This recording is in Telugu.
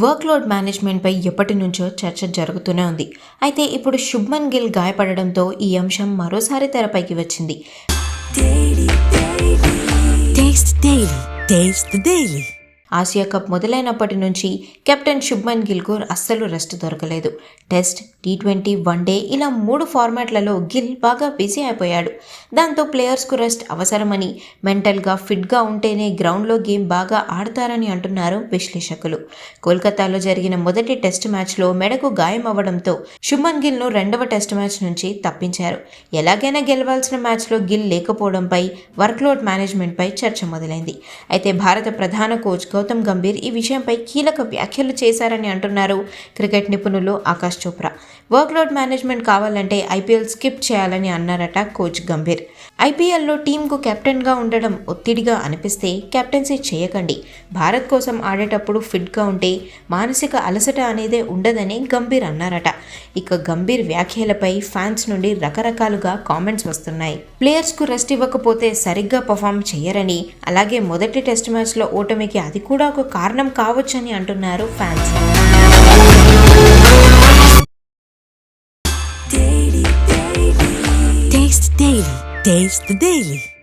వర్క్లోడ్ మేనేజ్మెంట్పై ఎప్పటి నుంచో చర్చ జరుగుతూనే ఉంది. అయితే ఇప్పుడు శుభ్మన్ గిల్ గాయపడడంతో ఈ అంశం మరోసారి తెరపైకి వచ్చింది. ఆసియా కప్ మొదలైనప్పటి నుంచి కెప్టెన్ శుభ్మన్ గిల్కు అస్సలు రెస్ట్ దొరకలేదు. టెస్ట్, టీ20, వన్డే ఇలా 3 ఫార్మాట్లలో గిల్ బాగా బిజీ అయిపోయాడు. దాంతో ప్లేయర్స్కు రెస్ట్ అవసరమని, మెంటల్గా ఫిట్గా ఉంటేనే గ్రౌండ్లో గేమ్ బాగా ఆడతారని అంటున్నారు విశ్లేషకులు. కోల్కతాలో జరిగిన మొదటి టెస్ట్ మ్యాచ్లో మెడకు గాయం అవ్వడంతో శుభ్మన్ గిల్ను రెండవ టెస్ట్ మ్యాచ్ నుంచి తప్పించారు. ఎలాగైనా గెలవాల్సిన మ్యాచ్లో గిల్ లేకపోవడంపై వర్క్లోడ్ మేనేజ్మెంట్పై చర్చ మొదలైంది. అయితే భారత ప్రధాన కోచ్ గౌతమ్ గంభీర్ ఈ విషయంపై కీలక వ్యాఖ్యలు చేశారని అంటున్నారు క్రికెట్ నిపుణులు ఆకాష్ చోప్రా. వర్క్లోడ్ మేనేజ్మెంట్ కావాలంటే ఐపీఎల్ స్కిప్ చేయాలని అన్నారట కోచ్ గంభీర్. ఐపీఎల్లో టీంకు కెప్టెన్గా ఉండడం ఒత్తిడిగా అనిపిస్తే కెప్టెన్సీ చేయకండి. భారత్ కోసం ఆడేటప్పుడు ఫిట్గా ఉంటే మానసిక అలసట అనేదే ఉండదని గంభీర్ అన్నారట. ఇక గంభీర్ వ్యాఖ్యలపై ఫ్యాన్స్ నుండి రకరకాలుగా కామెంట్స్ వస్తున్నాయి. ప్లేయర్స్కు రెస్ట్ ఇవ్వకపోతే సరిగ్గా పర్ఫామ్ చేయరని, అలాగే మొదటి టెస్ట్ మ్యాచ్లో ఓటమికి అది కూడా ఒక కారణం కావచ్చని అంటున్నారు ఫ్యాన్స్. Taste the Daily.